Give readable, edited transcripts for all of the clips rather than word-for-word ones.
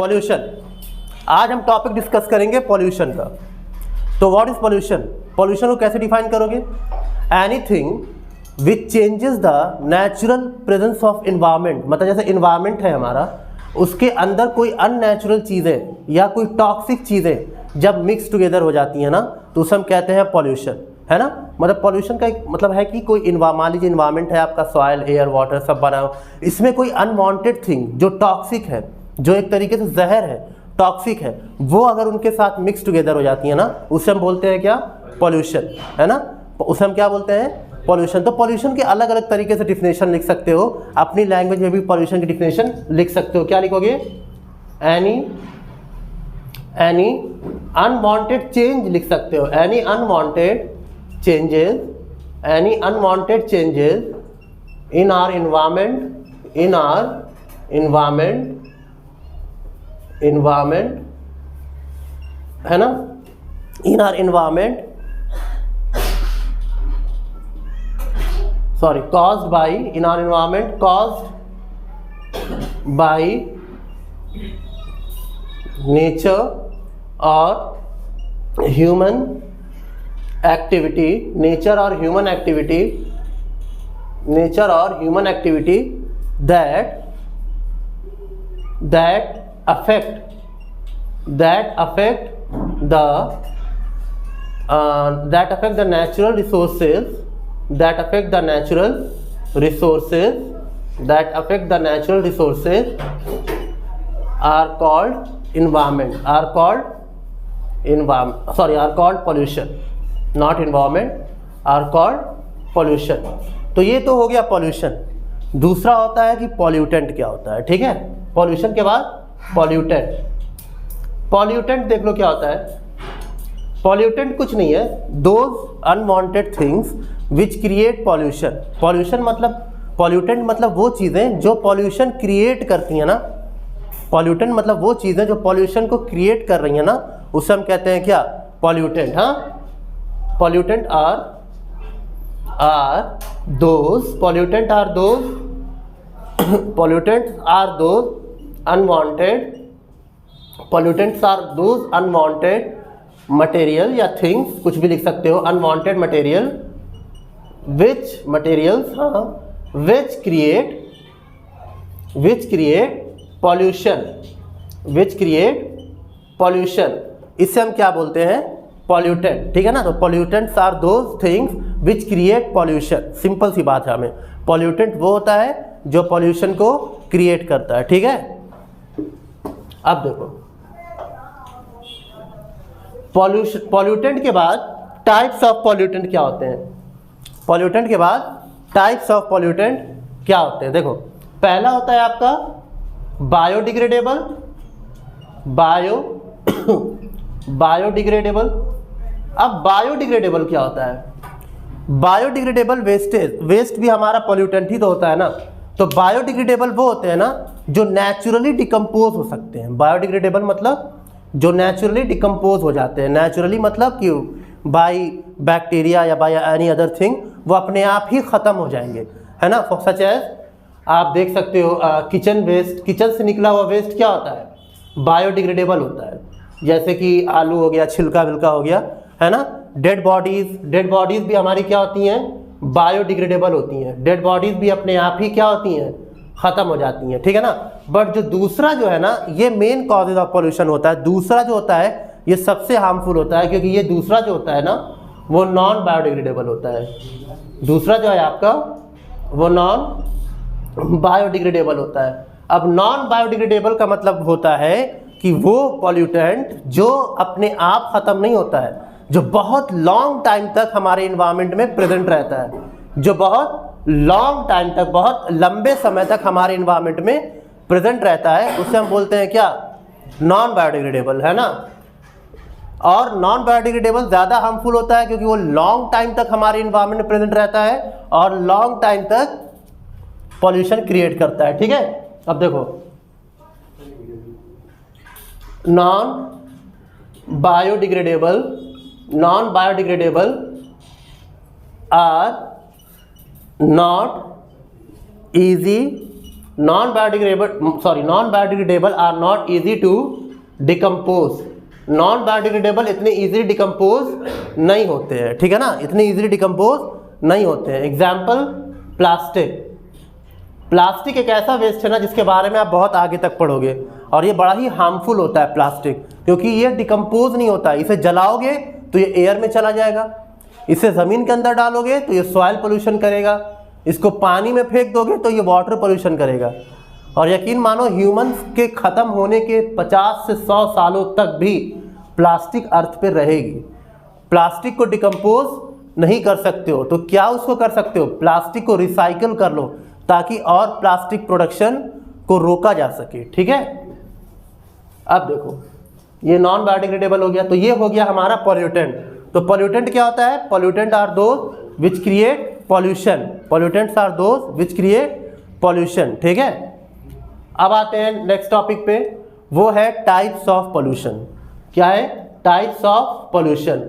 Pollution. आज हम topic discuss करेंगे पॉल्यूशन का। तो व्हाट इज पॉल्यूशन? पॉल्यूशन को कैसे डिफाइन करोगे? Anything which changes the natural presence of environment, मतलब जैसे इन्वायरमेंट है हमारा, उसके अंदर कोई अननेचुरल चीज़ें या कोई टॉक्सिक चीज़ें जब मिक्स टुगेदर हो जाती हैं ना, तो उसे हम कहते हैं पॉल्यूशन, है ना। मतलब पॉल्यूशन का एक मतलब है कि कोई मान लीजिए इन्वायरमेंट है आपका, सॉइल, एयर, वाटर सब बना हो, इसमें कोई अनवांटेड थिंग जो टॉक्सिक है, जो एक तरीके से जहर है, टॉक्सिक है, वो अगर उनके साथ मिक्स टुगेदर हो जाती है ना, उसे हम बोलते हैं क्या? पॉल्यूशन, है ना। उसे हम क्या बोलते हैं? पॉल्यूशन। तो पॉल्यूशन के अलग अलग तरीके से डिफिनेशन लिख सकते हो, अपनी लैंग्वेज में भी पॉल्यूशन की डिफिनेशन लिख सकते हो। क्या लिखोगे? एनी अनवांटेड चेंज लिख सकते हो। Any unwanted changes in our environment, है ना, in our environment, caused by nature or human activity that affect the natural resources are called pollution, not environment, are called pollution। तो ये तो हो गया पॉल्यूशन। दूसरा होता है कि पॉल्यूटेंट क्या होता है, ठीक है। पॉल्यूशन के बाद पॉल्यूटेंट देख लो क्या होता है। पॉल्यूटेंट कुछ नहीं है, those unwanted things which create pollution. Pollutant मतलब वो चीज़ें जो पॉल्यूशन क्रिएट करती हैं ना। पॉल्यूटेंट मतलब वो चीज़ें जो पॉल्यूशन को क्रिएट कर रही हैं ना, उसे हम कहते हैं क्या? पॉल्यूटेंट। हाँ, Pollutant are those unwanted material या things, कुछ भी लिख सकते हो, unwanted material which create pollution। इससे हम क्या बोलते हैं? पॉल्यूटेंट, ठीक है ना। तो pollutants are those things which create pollution. Simple सी बात है हमें, पॉल्यूटेंट वो होता है जो पॉल्यूशन को क्रिएट करता है, ठीक है। अब देखो पॉल्यूटेंट के बाद टाइप्स ऑफ पॉल्यूटेंट क्या होते हैं। पॉल्यूटेंट के बाद टाइप्स ऑफ पॉल्यूटेंट क्या होते हैं, देखो। पहला होता है आपका बायोडिग्रेडेबल। अब बायोडिग्रेडेबल क्या होता है? बायोडिग्रेडेबल वेस्ट भी हमारा पॉल्यूटेंट ही तो होता है ना। तो बायोडिग्रेडेबल वो होते हैं ना जो नेचुरली डिकम्पोज हो सकते हैं। बायोडिग्रेडेबल मतलब जो नेचुरली डिकम्पोज हो जाते हैं। नेचुरली मतलब कि बाय बैक्टीरिया या बाय एनी अदर थिंग, वो अपने आप ही ख़त्म हो जाएंगे, है ना। सच एज आप देख सकते हो किचन वेस्ट, किचन से निकला हुआ वेस्ट क्या होता है? बायोडिग्रेडेबल होता है। जैसे कि आलू हो गया, छिलका विलका हो गया, है ना। डेड बॉडीज़ भी हमारी क्या होती हैं? बायोडिग्रेडेबल होती हैं। डेड बॉडीज़ भी अपने आप ही क्या होती हैं? ख़त्म हो जाती हैं, ठीक है ना। बट जो दूसरा जो है ना, ये मेन कॉजेज ऑफ पॉल्यूशन होता है। दूसरा जो होता है ये सबसे हार्मफुल होता है, क्योंकि ये दूसरा जो होता है ना, वो नॉन बायोडिग्रेडेबल होता है। दूसरा जो है आपका वो नॉन बायोडिग्रेडेबल होता है। अब नॉन बायोडिग्रेडेबल का मतलब होता है कि वो पॉल्यूटेंट जो अपने आप ख़त्म नहीं होता है, जो बहुत लॉन्ग टाइम तक हमारे इन्वायरमेंट में प्रेजेंट रहता है, जो बहुत लॉन्ग टाइम तक, बहुत लंबे समय तक हमारे इन्वायरमेंट में प्रेजेंट रहता है, उसे हम बोलते हैं क्या? नॉन बायोडिग्रेडेबल, है ना। और नॉन बायोडिग्रेडेबल ज़्यादा हार्मफुल होता है क्योंकि वो लॉन्ग टाइम तक हमारे इन्वायरमेंट में प्रेजेंट रहता है और लॉन्ग टाइम तक पॉल्यूशन क्रिएट करता है, ठीक है। अब देखो non biodegradable are not easy non biodegradable are not easy to decompose. Non biodegradable इतने इजीली डिकम्पोज नहीं होते हैं, ठीक है ना, इतने इजीली डिकम्पोज नहीं होते हैं। Example plastic. प्लास्टिक एक ऐसा वेस्ट है ना जिसके बारे में आप बहुत आगे तक पढ़ोगे, और ये बड़ा ही हार्मफुल होता है प्लास्टिक, क्योंकि ये डिकम्पोज नहीं होता। इसे जलाओगे तो ये एयर में चला जाएगा, इसे ज़मीन के अंदर डालोगे तो ये सॉइल पोल्यूशन करेगा, इसको पानी में फेंक दोगे तो ये वाटर पोल्यूशन करेगा। और यकीन मानो ह्यूमंस के ख़त्म होने के 50 से 100 सालों तक भी प्लास्टिक अर्थ पे रहेगी। प्लास्टिक को डिकम्पोज नहीं कर सकते हो तो क्या उसको कर सकते हो, प्लास्टिक को रिसाइकल कर लो ताकि और प्लास्टिक प्रोडक्शन को रोका जा सके, ठीक है। अब देखो ये नॉन बायोडिग्रेडेबल हो गया, तो ये हो गया हमारा पॉल्यूटेंट। तो पॉल्यूटेंट क्या होता है, pollutant are those which create pollution, pollutants are those which create pollution, ठीक है। अब आते हैं नेक्स्ट टॉपिक पे, वो है टाइप्स ऑफ पॉल्यूशन। क्या है, types of pollution.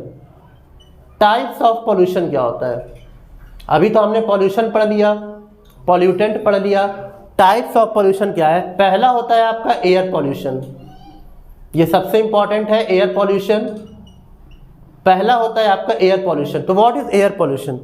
Types of pollution क्या होता है, अभी तो हमने पॉल्यूशन पढ़ लिया, पॉल्यूटेंट पढ़ लिया। टाइप्स ऑफ पॉल्यूशन क्या है, पहला होता है आपका एयर पॉल्यूशन, ये सबसे इंपॉर्टेंट है, एयर पॉल्यूशन। पहला होता है आपका एयर पॉल्यूशन। तो व्हाट इज एयर पॉल्यूशन,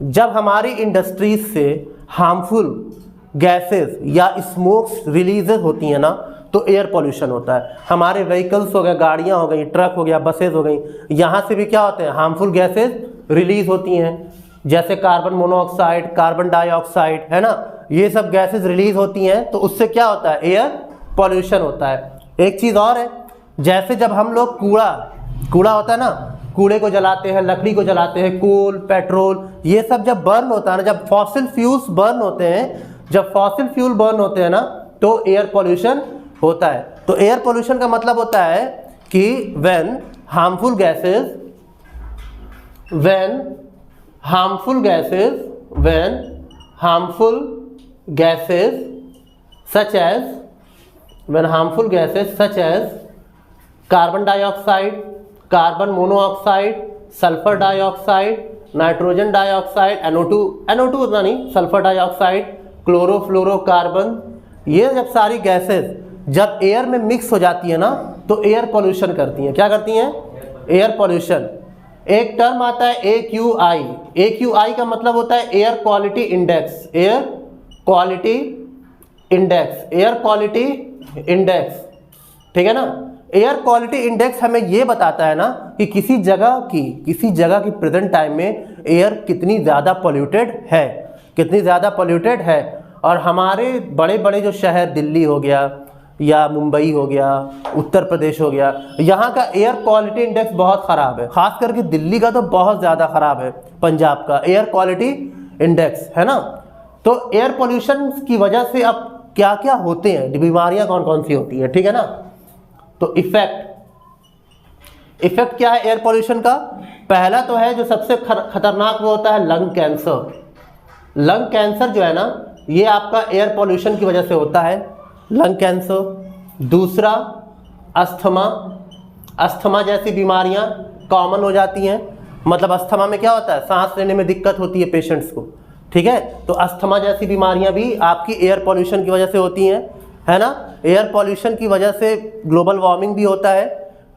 जब हमारी इंडस्ट्रीज से हार्मफुल गैसेस या स्मोक्स रिलीजेस होती हैं ना, तो एयर पॉल्यूशन होता है। हमारे व्हीकल्स हो गए, गाड़ियाँ हो गई, ट्रक हो गया, बसेज हो गई, यहाँ से भी क्या होते हैं, हार्मफुल गैसेस रिलीज होती हैं, जैसे कार्बन मोनोऑक्साइड, कार्बन डाइऑक्साइड, है ना, ये सब गैसेस रिलीज होती हैं, तो उससे क्या होता है, एयर पॉल्यूशन होता है। एक चीज़ और है, जैसे जब हम लोग कूड़ा होता है ना, कूड़े को जलाते हैं, लकड़ी को जलाते हैं, कोल, पेट्रोल, ये सब जब बर्न होता है ना, जब फॉसिल फ्यूल्स बर्न होते हैं, जब फॉसिल फ्यूल बर्न होते हैं ना, तो एयर पॉल्यूशन होता है। तो एयर पॉल्यूशन का मतलब होता है कि when harmful gases such as carbon dioxide, carbon monoxide, sulfur dioxide, nitrogen dioxide, NO2 उतना नहीं, सल्फर डाइऑक्साइड, क्लोरोफ्लोरोकार्बन, ये जब सारी गैसेस जब एयर में मिक्स हो जाती है ना, तो एयर पॉल्यूशन करती हैं। क्या करती हैं, एयर पॉल्यूशन। एक टर्म आता है AQI। AQI का मतलब होता है air quality index, air quality index, ठीक है ना। एयर क्वालिटी इंडेक्स हमें ये बताता है ना कि किसी जगह की प्रेजेंट टाइम में एयर कितनी ज़्यादा पॉल्यूटेड है, और हमारे बड़े बड़े जो शहर, दिल्ली हो गया या मुंबई हो गया, उत्तर प्रदेश हो गया, यहाँ का एयर क्वालिटी इंडेक्स बहुत ख़राब है। खास करके दिल्ली का तो बहुत ज़्यादा ख़राब है, पंजाब का एयर क्वालिटी इंडेक्स, है ना। तो एयर पोल्यूशन की वजह से अब क्या क्या होते हैं, बीमारियाँ कौन कौन सी होती हैं, ठीक है ना। तो इफेक्ट क्या है एयर पोल्यूशन का, पहला तो है जो सबसे खतरनाक वो होता है लंग कैंसर। लंग कैंसर जो है ना, ये आपका एयर पोल्यूशन की वजह से होता है, लंग कैंसर। दूसरा अस्थमा जैसी बीमारियां कॉमन हो जाती हैं, मतलब अस्थमा में क्या होता है, सांस लेने में दिक्कत होती है पेशेंट्स को, ठीक है। तो अस्थमा जैसी बीमारियां भी आपकी एयर पोल्यूशन की वजह से होती हैं, है ना। एयर पोल्यूशन की वजह से ग्लोबल वार्मिंग भी होता है,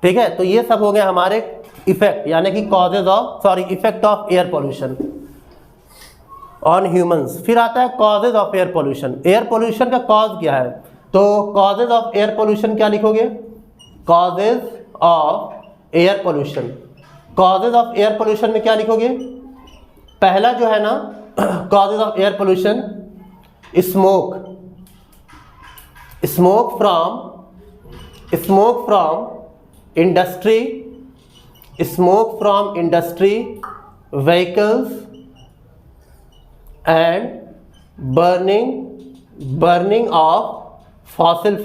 ठीक है। तो ये सब हो गए हमारे इफेक्ट, यानी कि effect of air pollution on humans. फिर आता है causes of air pollution. Air pollution का कॉज क्या है, तो कॉजेज ऑफ एयर पोल्यूशन क्या लिखोगे, causes of air pollution. Causes of air pollution में क्या लिखोगे, पहला जो है ना causes of air pollution, smoke from industry, vehicles and burning of fossil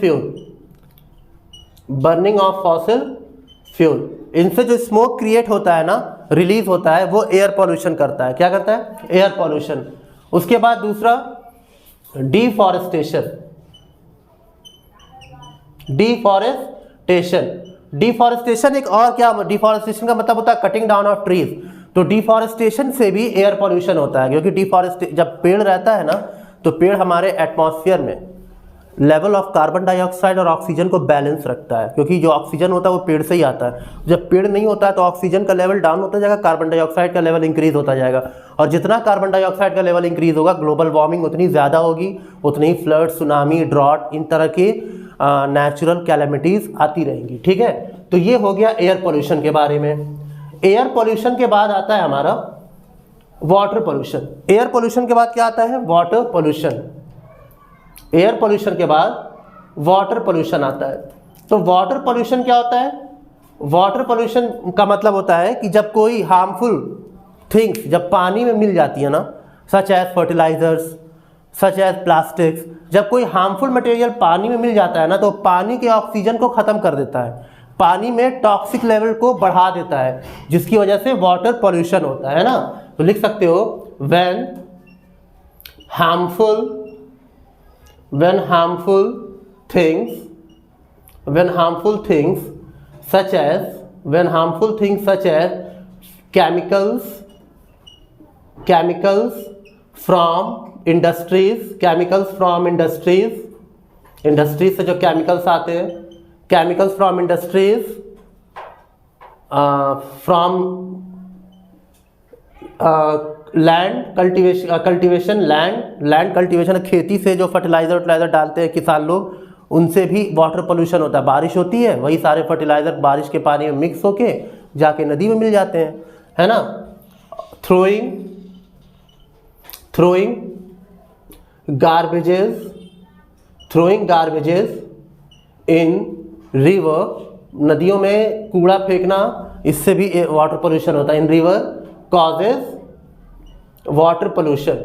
fuel. इनसे जो स्मोक क्रिएट होता है ना, रिलीज होता है, वो एयर पॉल्यूशन करता है। क्या करता है, एयर पॉल्यूशन। उसके बाद दूसरा डिफॉरेस्टेशन एक और क्या, डिफॉरेस्टेशन का मतलब होता है कटिंग डाउन ऑफ ट्रीज। तो डिफॉरेस्टेशन से भी एयर पॉल्यूशन होता है, क्योंकि जब पेड़ रहता है ना, तो पेड़ हमारे एटमॉस्फेयर में लेवल ऑफ कार्बन डाइऑक्साइड और ऑक्सीजन को बैलेंस रखता है, क्योंकि जो ऑक्सीजन होता है वो पेड़ से ही आता है। जब पेड़ नहीं होता है तो ऑक्सीजन का लेवल डाउन होता जाएगा, कार्बन डाइऑक्साइड का लेवल इंक्रीज होता जाएगा, और जितना कार्बन डाइऑक्साइड का लेवल इंक्रीज होगा ग्लोबल वार्मिंग उतनी ज़्यादा होगी, उतनी ही फ्लड, सुनामी, ड्रॉट, इन तरह की नेचुरल कैलेमिटीज़ आती रहेंगी। ठीक है, तो ये हो गया एयर पोल्यूशन के बारे में। एयर पोल्यूशन के बाद आता है हमारा वाटर पोल्यूशन। एयर पोल्यूशन के बाद क्या आता है? Water pollution. एयर पोल्यूशन के बाद वाटर पोल्यूशन आता है। तो वाटर पोल्यूशन क्या होता है? वाटर पोल्यूशन का मतलब होता है कि जब कोई हार्मफुल थिंग्स जब पानी में मिल जाती है ना, such as fertilizers, such as plastics, जब कोई हार्मफुल मटेरियल पानी में मिल जाता है ना, तो पानी के ऑक्सीजन को ख़त्म कर देता है, पानी में टॉक्सिक लेवल को बढ़ा देता है, जिसकी वजह से वाटर पोल्यूशन होता है ना। तो लिख सकते हो when harmful things such as chemicals from industries से जो केमिकल्स आते हैं, chemicals from industries, from land cultivation, land cultivation, खेती से जो फर्टिलाइज़र डालते हैं किसान लोग, उनसे भी वाटर पोल्यूशन होता है। बारिश होती है, वही सारे फर्टिलाइज़र बारिश के पानी में मिक्स होके जाके नदी में मिल जाते हैं, है ना। थ्रोइंग गार्बेजेस इन रिवर, नदियों में कूड़ा फेंकना, इससे भी वाटर पोल्यूशन होता है। इन रिवर कॉजेज वाटर पोल्यूशन।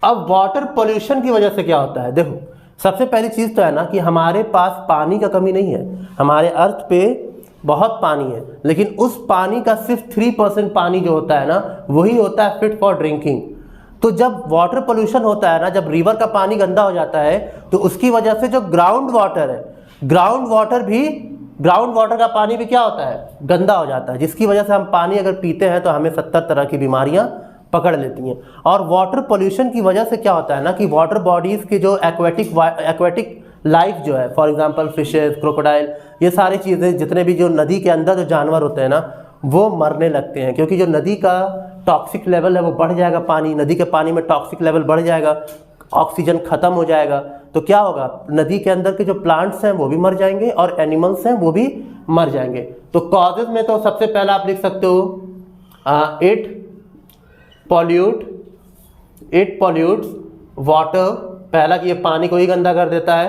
अब वाटर पोल्यूशन की वजह से क्या होता है? देखो, सबसे पहली चीज़ तो है ना कि हमारे पास पानी का कमी नहीं है, हमारे अर्थ पे बहुत पानी है, लेकिन उस पानी का सिर्फ 3% पानी जो होता है ना, वही होता है फिट फॉर ड्रिंकिंग। तो जब वाटर पोल्यूशन होता है ना, जब रिवर का पानी गंदा हो जाता है, तो उसकी वजह से जो ग्राउंड वाटर है, ग्राउंड वाटर का पानी भी क्या होता है? गंदा हो जाता है, जिसकी वजह से हम पानी अगर पीते हैं तो हमें 70 तरह की बीमारियां पकड़ लेती हैं। और वाटर पोल्यूशन की वजह से क्या होता है ना कि वाटर बॉडीज़ की जो एक्वेटिक लाइफ जो है, फॉर एग्जांपल फिशेस, क्रोकोडाइल, ये सारी चीज़ें, जितने भी जो नदी के अंदर जो जानवर होते हैं ना, वो मरने लगते हैं, क्योंकि जो नदी का टॉक्सिक लेवल है वो बढ़ जाएगा, नदी के पानी में टॉक्सिक लेवल बढ़ जाएगा, ऑक्सीजन ख़त्म हो जाएगा, तो क्या होगा? नदी के अंदर के जो प्लांट्स हैं वो भी मर जाएंगे और एनिमल्स हैं वो भी मर जाएंगे। तो कॉजेज में तो सबसे पहला आप लिख सकते हो इट पॉल्यूट्स वाटर, पहला कि ये पानी को ही गंदा कर देता है।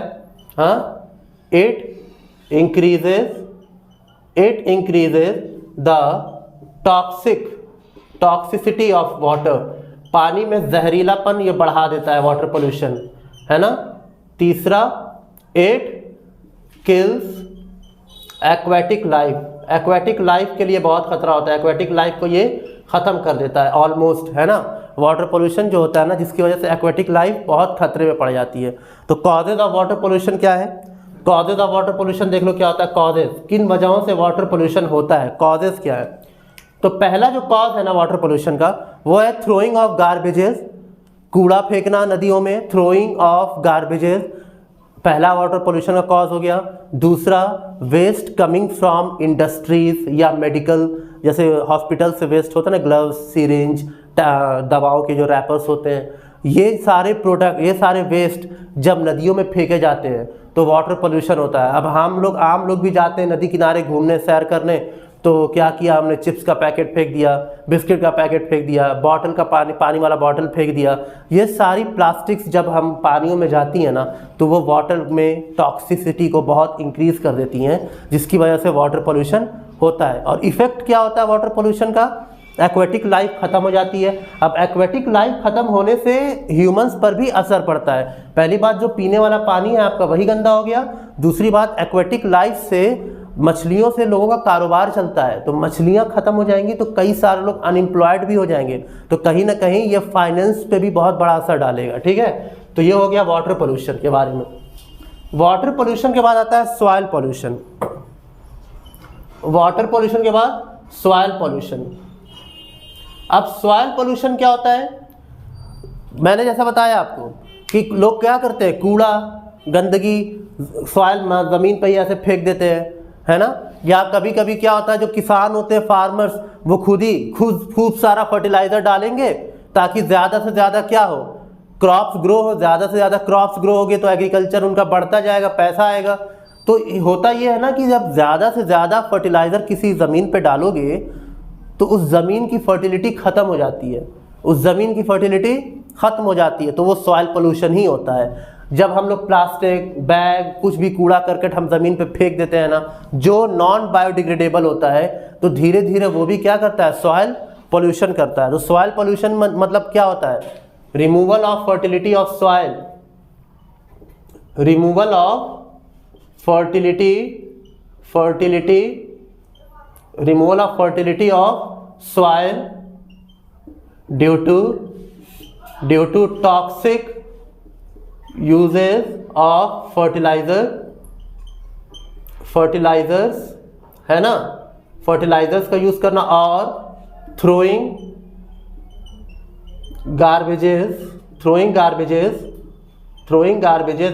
हाँ, it increases the toxicity of water, पानी में जहरीलापन ये बढ़ा देता है वाटर पोल्यूशन, है ना। तीसरा, इट किल्स एक्वेटिक लाइफ के लिए बहुत खतरा होता है, एक्वेटिक लाइफ को ये ख़त्म कर देता है ऑलमोस्ट, है ना। वाटर पोल्यूशन जो होता है ना, जिसकी वजह से एक्वेटिक लाइफ बहुत खतरे में पड़ जाती है। तो कॉजेज ऑफ वाटर पोल्यूशन क्या है? कॉजेज ऑफ वाटर पोल्यूशन देख लो क्या होता है। कॉजेज, किन वजहों से वाटर पोल्यूशन होता है, कॉजेज क्या है? तो पहला जो कॉज है ना वाटर पोल्यूशन का, वो है थ्रोइंग ऑफ गार्बेजेस, कूड़ा फेंकना नदियों में, थ्रोइंग ऑफ गार्बेजेस पहला वाटर पोल्यूशन का कॉज हो गया। दूसरा, वेस्ट कमिंग फ्रॉम इंडस्ट्रीज या मेडिकल, जैसे हॉस्पिटल से वेस्ट होता है ना, ग्लव्स, सिरिंज, दवाओं के जो रैपर्स होते हैं, ये सारे प्रोडक्ट, ये सारे वेस्ट जब नदियों में फेंके जाते हैं तो वाटर पोल्यूशन होता है। अब हम लोग, आम लोग भी जाते हैं नदी किनारे घूमने, सैर करने, तो क्या किया हमने? चिप्स का पैकेट फेंक दिया, बिस्किट का पैकेट फेंक दिया, बॉटल का पानी वाला बॉटल फेंक दिया। ये सारी प्लास्टिक्स जब हम पानियों में जाती हैं ना, तो वो वाटर में टॉक्सिसिटी को बहुत इंक्रीज़ कर देती हैं, जिसकी वजह से वाटर पोल्यूशन होता है। और इफ़ेक्ट क्या होता है वाटर पोल्यूशन का? एक्वेटिक लाइफ ख़त्म हो जाती है। अब एक्वेटिक लाइफ ख़त्म होने से ह्यूमंस पर भी असर पड़ता है। पहली बात, जो पीने वाला पानी है आपका वही गंदा हो गया। दूसरी बात, एक्वेटिक लाइफ से मछलियों से लोगों का कारोबार चलता है, तो मछलियां खत्म हो जाएंगी तो कई सारे लोग अनएम्प्लॉयड भी हो जाएंगे, तो कहीं ना कहीं ये फाइनेंस पे भी बहुत बड़ा असर डालेगा। ठीक है, तो ये हो गया वाटर पोल्यूशन के बारे में। वाटर पोल्यूशन के बाद आता है सॉइल पोल्यूशन। वाटर पोल्यूशन के बाद सॉइल पोल्यूशन। अब सॉइल पोल्यूशन क्या होता है, मैंने जैसा बताया आपको कि लोग क्या करते हैं, कूड़ा गंदगी सॉइल ज़मीन पर ही ऐसे फेंक देते हैं, है ना। या कभी कभी क्या होता है, जो किसान होते हैं फार्मर्स, वो खुद खूब सारा फर्टिलाइज़र डालेंगे ताकि ज़्यादा से ज़्यादा क्या हो, क्रॉप्स ग्रो हो। ज़्यादा से ज़्यादा क्रॉप्स ग्रो होगी तो एग्रीकल्चर उनका बढ़ता जाएगा, पैसा आएगा। तो होता ये है ना कि जब ज़्यादा से ज़्यादा फर्टिलाइज़र किसी ज़मीन पे डालोगे तो उस ज़मीन की फर्टिलिटी ख़त्म हो जाती है, उस ज़मीन की फर्टिलिटी ख़त्म हो जाती है, तो वो सॉइल पोल्यूशन ही होता है। जब हम लोग प्लास्टिक बैग कुछ भी कूड़ा करकट हम ज़मीन पे फेंक देते हैं ना, जो नॉन बायोडिग्रेडेबल होता है, तो धीरे धीरे वो भी क्या करता है, सॉइल पोल्यूशन करता है। तो सॉइल पोल्यूशन मतलब क्या होता है, removal of fertility of soil, removal of fertility removal of fertility of soil due to toxic uses of fertilizers, है ना, फर्टिलाइजर्स का यूज करना, और throwing garbages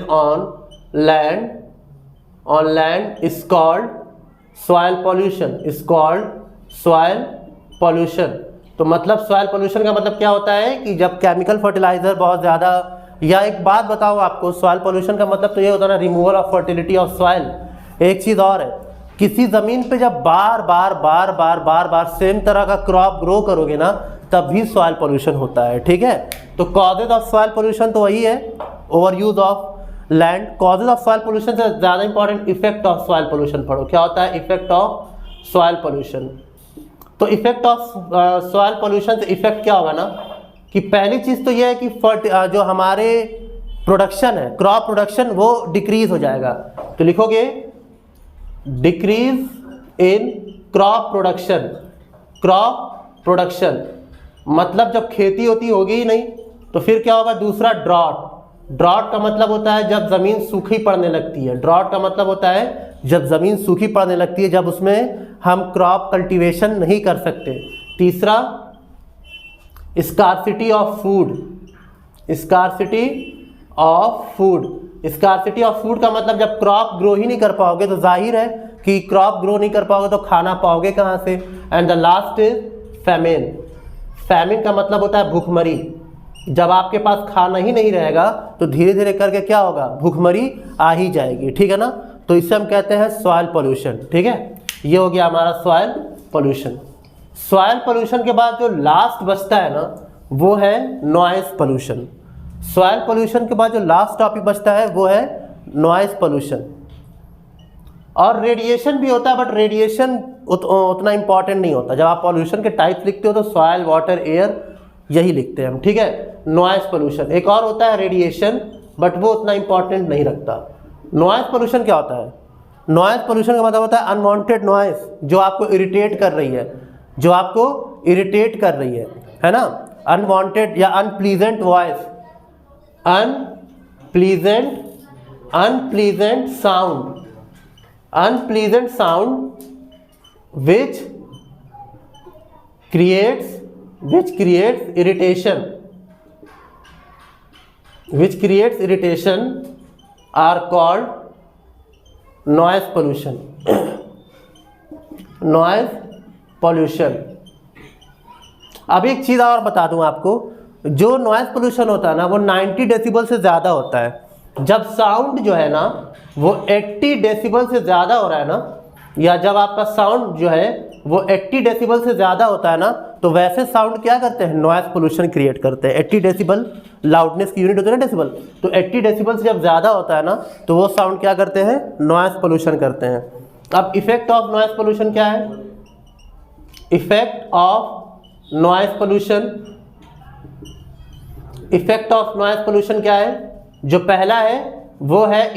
on land is called soil pollution. तो मतलब सॉइल पोल्यूशन का मतलब क्या होता है कि जब केमिकल फर्टिलाइजर बहुत ज़्यादा, या एक बात बताओ आपको, सॉइल पोल्यूशन का मतलब तो ये होता है ना, removal of fertility of soil. एक चीज़ और है, किसी ज़मीन पे जब बार बार सेम तरह का क्रॉप ग्रो करोगे ना, तब भी सॉइल पोल्यूशन होता है, ठीक है। तो कॉजेज ऑफ सॉइल पोल्यूशन तो वही है, over use of land. Causes of soil pollution से ज़्यादा important effect of soil pollution पढ़ो। क्या होता है इफेक्ट ऑफ सॉइल पोल्यूशन? तो इफेक्ट ऑफ सॉइल पोल्यूशन से इफेक्ट क्या होगा ना, कि पहली चीज़ तो यह है कि जो हमारे प्रोडक्शन है, क्रॉप प्रोडक्शन, वो डिक्रीज हो जाएगा। तो लिखोगे डिक्रीज इन क्रॉप प्रोडक्शन मतलब जब खेती होगी ही नहीं, तो फिर क्या होगा, दूसरा ड्रॉट का मतलब होता है जब ज़मीन सूखी पड़ने लगती है। ड्रॉट का मतलब होता है जब ज़मीन सूखी पड़ने लगती है, जब उसमें हम क्रॉप कल्टीवेशन नहीं कर सकते। तीसरा स्कार्सिटी ऑफ फूड का मतलब जब क्रॉप ग्रो ही नहीं कर पाओगे, तो जाहिर है कि क्रॉप ग्रो नहीं कर पाओगे तो खाना पाओगे कहाँ से। And the last is famine का मतलब होता है भूखमरी। जब आपके पास खाना ही नहीं रहेगा तो धीरे धीरे करके क्या होगा, भूखमरी आ ही जाएगी, ठीक है ना। तो इसे हम कहते हैं सॉइल पोल्यूशन, ठीक है। ये हो गया हमारा सॉइल पोल्यूशन। सॉइल पोल्यूशन के बाद जो लास्ट बचता है ना, वो है नॉइज पोल्यूशन। सॉइल पोल्यूशन के बाद जो लास्ट टॉपिक बचता है वो है नॉइज पोल्यूशन। और रेडिएशन भी होता है, बट रेडिएशन उतना इंपॉर्टेंट नहीं होता। जब आप पॉल्यूशन के टाइप्स लिखते हो तो सॉइल, वाटर, एयर यही लिखते हैं हम, ठीक है। नॉइज पोल्यूशन एक और होता है रेडिएशन, बट वो उतना इंपॉर्टेंट नहीं रखता। नॉइज पोल्यूशन क्या होता है? नॉइज पोल्यूशन का मतलब होता है अनवांटेड नॉइज, जो आपको इरिटेट कर रही है ना। अनवांटेड या unpleasant voice, unpleasant sound which creates irritation are called noise pollution. अब एक चीज़ और बता दूं आपको, जो नॉइज पोल्यूशन होता है ना, वो 90 डेसिबल से ज़्यादा होता है। जब साउंड जो है ना वो 80 डेसिबल से ज़्यादा हो रहा है ना, या जब आपका साउंड जो है वो 80 डेसिबल से ज़्यादा होता है ना, तो वैसे साउंड क्या करते हैं, नॉइज पोल्यूशन क्रिएट करते हैं। 80 डेसिबल लाउडनेस की यूनिट होती है ना, डेसिबल। तो 80 डेसिबल से जब ज़्यादा होता है ना, तो वो साउंड क्या करते हैं, नॉइज पोल्यूशन करते हैं। अब इफेक्ट ऑफ नॉइज पोल्यूशन क्या है? इफेक्ट ऑफ नॉइज पोल्यूशन क्या है? जो पहला है वो है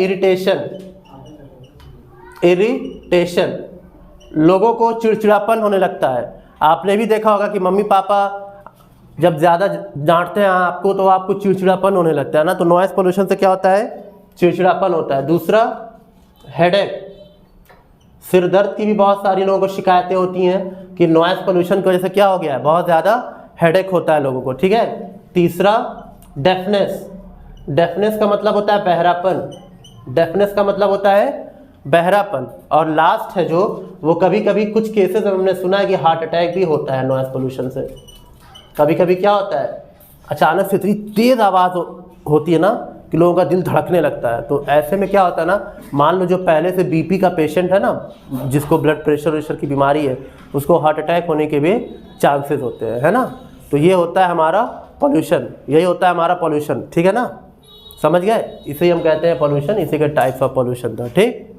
इरिटेशन। लोगों को चिड़चिड़ापन होने लगता है। आपने भी देखा होगा कि मम्मी पापा जब ज़्यादा डांटते हैं आपको, तो आपको चिड़चिड़ापन होने लगता है ना। तो नॉइज पोल्यूशन से क्या होता है, चिड़चिड़ापन होता है। दूसरा हेडेक, सिर दर्द की भी बहुत सारी लोगों को शिकायतें होती हैं कि नॉइज पोल्यूशन की वजह से क्या हो गया है, बहुत ज़्यादा हेडेक होता है लोगों को, ठीक है। तीसरा डेफनेस, डेफनेस का मतलब होता है बहरापन, डेफनेस का मतलब होता है बहरापन। और लास्ट है जो, वो कभी कभी कुछ केसेस में हमने सुना है कि हार्ट अटैक भी होता है नॉइस पोल्यूशन से। कभी कभी क्या होता है, अचानक से इतनी तेज़ आवाज़ होती है ना कि लोगों का दिल धड़कने लगता है। तो ऐसे में क्या होता है ना, मान लो जो पहले से बीपी का पेशेंट है ना, जिसको ब्लड प्रेशर की बीमारी है, उसको हार्ट अटैक होने के भी चांसेस होते हैं, है ना। तो ये होता है हमारा पॉल्यूशन, यही होता है हमारा पॉल्यूशन, ठीक है ना, समझ गए। इसे हम कहते हैं पॉल्यूशन, इसी के टाइप्स ऑफ पॉल्यूशन था, ठीक।